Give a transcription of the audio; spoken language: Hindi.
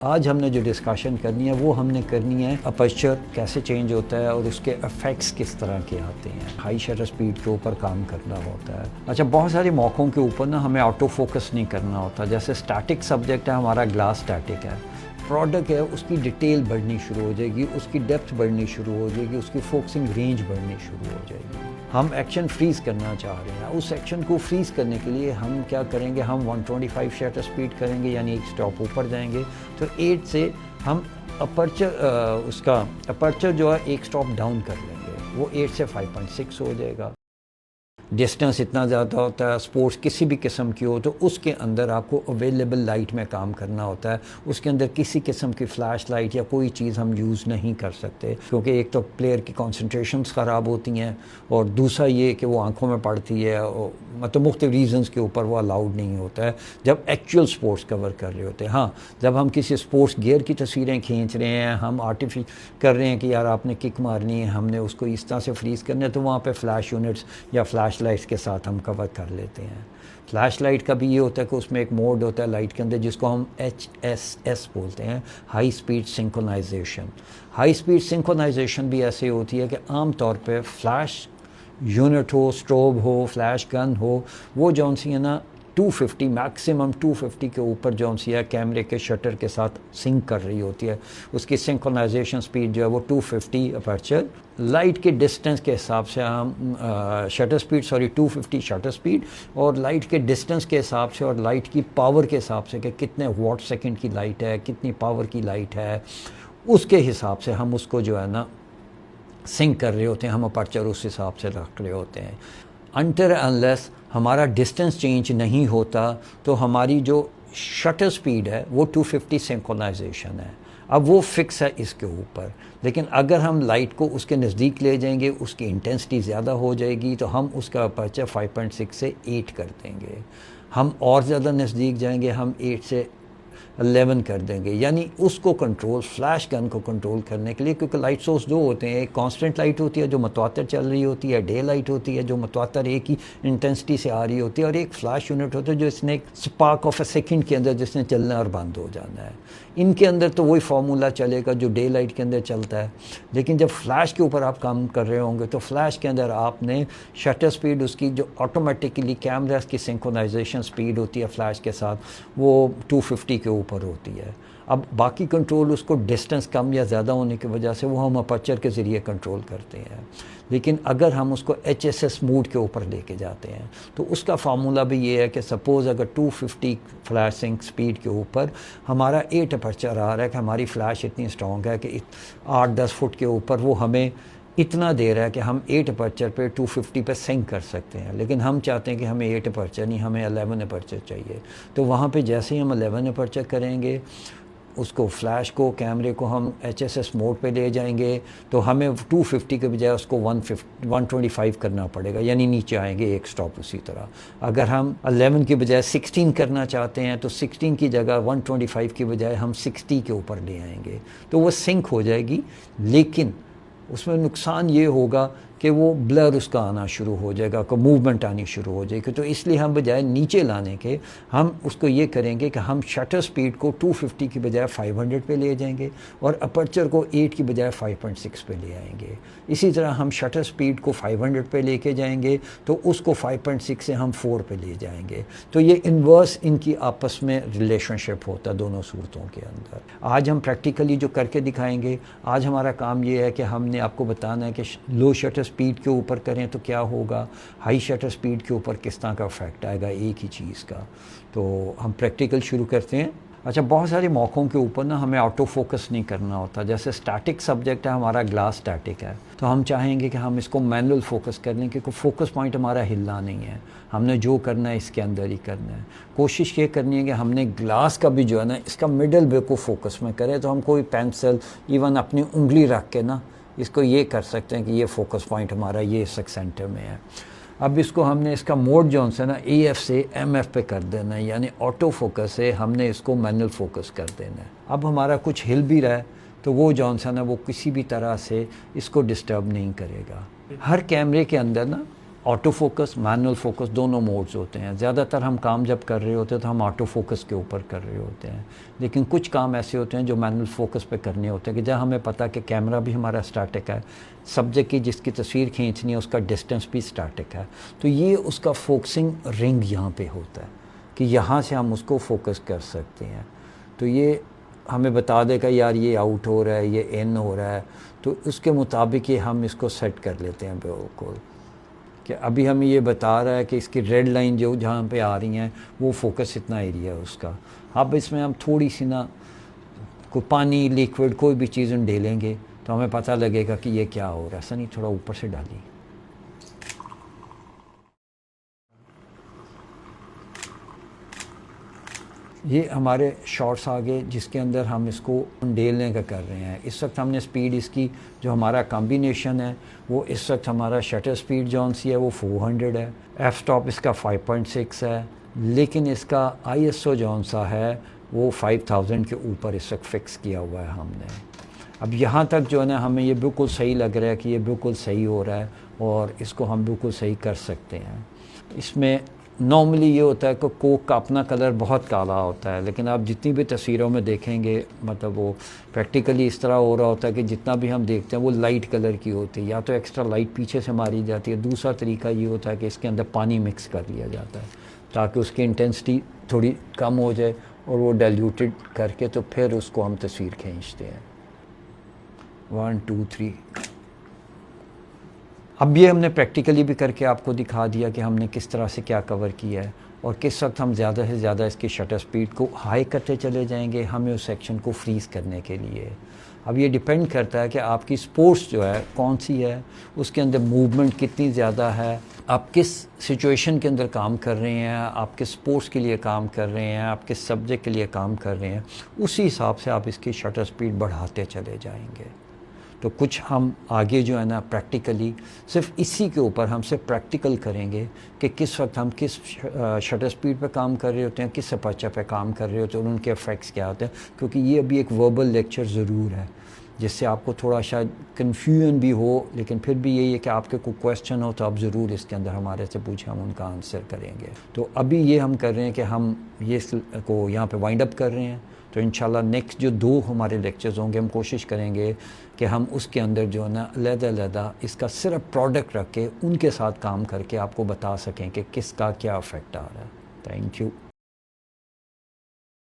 आज हमने जो डिस्कशन करनी है वो हमने करनी है अपर्चर कैसे चेंज होता है और उसके इफेक्ट्स किस तरह के आते हैं। हाई शटर स्पीड के ऊपर काम करना होता है। अच्छा, बहुत सारे मौक़ों के ऊपर ना हमें ऑटो फोकस नहीं करना होता। जैसे स्टैटिक सब्जेक्ट है हमारा, ग्लास स्टैटिक है, प्रोडक्ट है, उसकी डिटेल बढ़नी शुरू हो जाएगी, उसकी डेप्थ बढ़नी शुरू हो जाएगी, उसकी फोकसिंग रेंज बढ़नी शुरू हो जाएगी। हम एक्शन फ्रीज़ करना चाह रहे हैं। उस एक्शन को फ्रीज़ करने के लिए हम क्या करेंगे, हम 125 शटर स्पीड करेंगे, यानी एक स्टॉप ऊपर जाएंगे। तो 8 से हम उसका अपर्चर जो है एक स्टॉप डाउन कर लेंगे, वो 8 से 5.6 हो जाएगा। डिस्टेंस इतना ज़्यादा होता है, स्पोर्ट्स किसी भी किस्म की हो, तो उसके अंदर आपको अवेलेबल लाइट में काम करना होता है। उसके अंदर किसी किस्म की फ़्लैश लाइट या कोई चीज़ हम यूज़ नहीं कर सकते, क्योंकि एक तो प्लेयर की कॉन्सेंट्रेशंस ख़राब होती हैं और दूसरा ये कि वो आंखों में पड़ती है, मतलब मुख्तलिफ रीज़न्स के ऊपर वो अलाउड नहीं होता है जब एक्चुअल स्पोर्ट्स कवर कर रहे होते हैं। हाँ, जब हम किसी स्पोर्ट्स गियर की तस्वीरें खींच रहे हैं, हम आर्टिफिश कर रहे हैं कि यार आपने किक मारनी है, हमने उसको इस तरह से फ्रीज़ करना है, तो वहाँ पे फ्लैश यूनिट्स या फ्लैश लाइट्स के साथ हम कवर कर लेते हैं। फ्लैश लाइट का भी ये होता है कि उसमें एक मोड होता है लाइट के अंदर जिसको हम HSS बोलते हैं, high speed synchronization. High speed synchronization भी ऐसे होती है कि आम तौर पे फ्लैश यूनिट हो, स्ट्रोब हो, फ्लैश गन हो, वो जौन सी है ना 250 मैक्सिमम 250 के ऊपर जौन सी है कैमरे के शटर के साथ सिंक कर रही होती है। उसकी सिंक्रोनाइजेशन स्पीड जो है वो 250 अपर्चर। लाइट के डिस्टेंस के हिसाब से हम शटर स्पीड 250 शटर स्पीड, और लाइट के डिस्टेंस के हिसाब से और लाइट की पावर के हिसाब से कि कितने वॉट सेकंड की लाइट है, कितनी पावर की लाइट है, उसके हिसाब से हम उसको जो है ना सिंक कर रहे होते हैं। हम अपर्चर उस हिसाब से रख रहे होते हैं। अनटिल अनलेस हमारा डिस्टेंस चेंज नहीं होता तो हमारी जो शटर स्पीड है वो 250 सिंक्रोनाइजेशन है। अब वो फिक्स है इसके ऊपर, लेकिन अगर हम लाइट को उसके नज़दीक ले जाएंगे, उसकी इंटेंसिटी ज़्यादा हो जाएगी, तो हम उसका अपर्चर 5.6 से 8 कर देंगे। हम और ज़्यादा नज़दीक जाएंगे, हम 8 से 11 कर देंगे। यानी उसको कंट्रोल, फ्लैश गन को कंट्रोल करने के लिए, क्योंकि लाइट सोर्स दो होते हैं, एक कांस्टेंट लाइट होती है जो मतवातर चल रही होती है, डे लाइट होती है जो मतवातर एक ही इंटेंसिटी से आ रही होती है, और एक फ्लैश यूनिट होता है जो इसने एक स्पार्क ऑफ अ सेकंड के अंदर जिसने चलना और बंद हो जाना है। इनके अंदर तो वही फार्मूला चलेगा जो डे लाइट के अंदर चलता है, लेकिन जब फ्लैश के ऊपर आप काम कर रहे होंगे तो फ्लैश के अंदर आपने शटर स्पीड उसकी जो ऑटोमेटिकली कैमरास की सिंक्रोनाइजेशन स्पीड होती है फ्लैश के साथ, वो 250 के ऊपर होती है। अब बाकी कंट्रोल उसको डिस्टेंस कम या ज़्यादा होने की वजह से वो हम अपर्चर के ज़रिए कंट्रोल करते हैं। लेकिन अगर हम उसको HSS मोड के ऊपर लेके जाते हैं तो उसका फार्मूला भी ये है कि सपोज़ अगर 250 फ्लैशिंग स्पीड के ऊपर हमारा 8 अपर्चर आ रहा है, कि हमारी फ्लैश इतनी स्ट्रॉन्ग है कि 8-10 फुट के ऊपर वो हमें इतना दे रहा है कि हम 8 अपर्चर पे 250 पे सिंक कर सकते हैं, लेकिन हम चाहते हैं कि हमें 8 अपर्चर नहीं, हमें 11 अपर्चर चाहिए। तो वहाँ पे जैसे ही हम 11 अपर्चर करेंगे, उसको फ्लैश को, कैमरे को हम HSS मोड पे ले जाएंगे, तो हमें 250 के बजाय उसको 125 करना पड़ेगा, यानी नीचे आएंगे एक स्टॉप। उसी तरह अगर हम 11 के बजाय 16 करना चाहते हैं तो 16 की जगह 125 की बजाय हम 60 के ऊपर ले आएंगे, तो वो सिंक हो जाएगी। लेकिन उसमें नुकसान ये होगा कि वो ब्लर उसका आना शुरू हो जाएगा, को मूवमेंट आनी शुरू हो जाएगी। तो इसलिए हम बजाय नीचे लाने के हम उसको ये करेंगे कि हम शटर स्पीड को 250 की बजाय 500 पे ले जाएंगे और अपर्चर को 8 की बजाय 5.6 पे ले आएंगे। इसी तरह हम शटर स्पीड को 500 पे लेके जाएंगे तो उसको 5.6 से हम 4 पे ले जाएंगे। तो ये इन्वर्स इनकी आपस में रिलेशनशिप होता है दोनों सूरतों के अंदर। आज हम प्रैक्टिकली जो करके दिखाएंगे, आज हमारा काम ये है कि हमने आपको बताना है कि लो शटर स्पीड के ऊपर करें तो क्या होगा, हाई शटर स्पीड के ऊपर किस तरह का इफेक्ट आएगा एक ही चीज़ का। तो हम प्रैक्टिकल शुरू करते हैं। अच्छा, बहुत सारे मौक़ों के ऊपर ना हमें ऑटो फोकस नहीं करना होता। जैसे स्टैटिक सब्जेक्ट है हमारा, ग्लास स्टैटिक है, तो हम चाहेंगे कि हम इसको मैनुअल फोकस कर लें, क्योंकि फोकस पॉइंट हमारा हिलना नहीं है, हमने जो करना है इसके अंदर ही करना है। कोशिश ये करनी है कि हमने ग्लास का भी जो है ना इसका मिडल वे को फोकस में करें। तो हम कोई पेंसिल, इवन अपनी उंगली रख के ना इसको ये कर सकते हैं कि ये फोकस पॉइंट हमारा ये इस सेंटर में है। अब इसको हमने इसका मोड जो है ना AF से MF पे कर देना है, यानी ऑटो फोकस से हमने इसको मैनुअल फोकस कर देना है। अब हमारा कुछ हिल भी रहा है तो वो जो है ना वो किसी भी तरह से इसको डिस्टर्ब नहीं करेगा। हर कैमरे के अंदर ना ऑटो फोकस, मैनुअल फोकस दोनों मोड्स होते हैं। ज़्यादातर हम काम जब कर रहे होते हैं तो हम ऑटो फोकस के ऊपर कर रहे होते हैं, लेकिन कुछ काम ऐसे होते हैं जो मैनुअल फोकस पे करने होते हैं कि जहाँ हमें पता है कि कैमरा भी हमारा स्टैटिक है, सब्जेक्ट की जिसकी तस्वीर खींचनी है उसका डिस्टेंस भी स्टैटिक है, तो ये उसका फोकसिंग रिंग यहाँ पे होता है कि यहाँ से हम उसको फोकस कर सकते हैं। तो ये हमें बता देगा यार ये आउट हो रहा है, ये इन हो रहा है, तो उसके मुताबिक ये हम इसको सेट कर लेते हैं बिल्कुल कि अभी हमें ये बता रहा है कि इसकी रेड लाइन जो जहाँ पे आ रही हैं वो फोकस इतना एरिया है उसका। अब इसमें हम थोड़ी सी ना कोई पानी, लिक्विड, कोई भी चीज़ हम डालेंगे तो हमें पता लगेगा कि ये क्या हो रहा है। सनी थोड़ा ऊपर से डालिए। ये हमारे शॉट्स आ गए जिसके अंदर हम इसको डेलने का कर रहे हैं। इस वक्त हमने स्पीड इसकी जो हमारा कॉम्बिनेशन है वो इस वक्त हमारा शटर स्पीड जौन सी है वो 400 है, एफ स्टॉप इसका 5.6 है, लेकिन इसका ISO जौन सा है वो 5000 के ऊपर इस वक्त फिक्स किया हुआ है हमने। अब यहाँ तक जो है ना हमें ये बिल्कुल सही लग रहा है कि ये बिल्कुल सही हो रहा है और इसको हम बिल्कुल सही कर सकते हैं। इसमें नॉर्मली ये होता है कि कोक का अपना कलर बहुत काला होता है, लेकिन आप जितनी भी तस्वीरों में देखेंगे मतलब वो प्रैक्टिकली इस तरह हो रहा होता है कि जितना भी हम देखते हैं वो लाइट कलर की होती है, या तो एक्स्ट्रा लाइट पीछे से मारी जाती है। दूसरा तरीका ये होता है कि इसके अंदर पानी मिक्स कर लिया जाता है ताकि उसकी इंटेंसिटी थोड़ी कम हो जाए और वो डाइल्यूटेड करके तो फिर उसको हम तस्वीर खींचते हैं। 1 2 3। अब ये हमने प्रैक्टिकली भी करके आपको दिखा दिया कि हमने किस तरह से क्या कवर किया है और किस वक्त हम ज़्यादा से ज़्यादा इसकी शटर स्पीड को हाई करते चले जाएंगे हमें उस सेक्शन को फ्रीज़ करने के लिए। अब ये डिपेंड करता है कि आपकी स्पोर्ट्स जो है कौन सी है, उसके अंदर मूवमेंट कितनी ज़्यादा है, आप किस सिचुएशन के अंदर काम कर रहे हैं, आप किस स्पोर्ट्स के लिए काम कर रहे हैं, आप किस सब्जेक्ट के लिए काम कर रहे हैं, उसी हिसाब से आप इसकी शटर स्पीड बढ़ाते चले जाएंगे। तो कुछ हम आगे जो है ना प्रैक्टिकली सिर्फ इसी के ऊपर हम सिर्फ प्रैक्टिकल करेंगे कि किस वक्त हम किस शटर स्पीड पे काम कर रहे होते हैं, किस अपर्चर पे काम कर रहे होते हैं और उनके इफ़ेक्ट्स क्या होते हैं, क्योंकि ये अभी एक वर्बल लेक्चर ज़रूर है जिससे आपको थोड़ा शायद कन्फ्यूजन भी हो, लेकिन फिर भी यही है कि आपके कोई क्वेश्चन हो तो आप ज़रूर इसके अंदर हमारे से पूछें, हम उनका आंसर करेंगे। तो अभी ये हम कर रहे हैं कि हम ये को यहाँ पे वाइंड अप कर रहे हैं। तो इंशाल्लाह नेक्स्ट जो 2 हमारे लेक्चर्स होंगे हम कोशिश करेंगे कि हम उसके अंदर जो है ना अलग-अलग इसका सिर्फ प्रोडक्ट रख के उनके साथ काम करके आपको बता सकें कि किसका क्या इफ़ेक्ट आ रहा है। Thank you.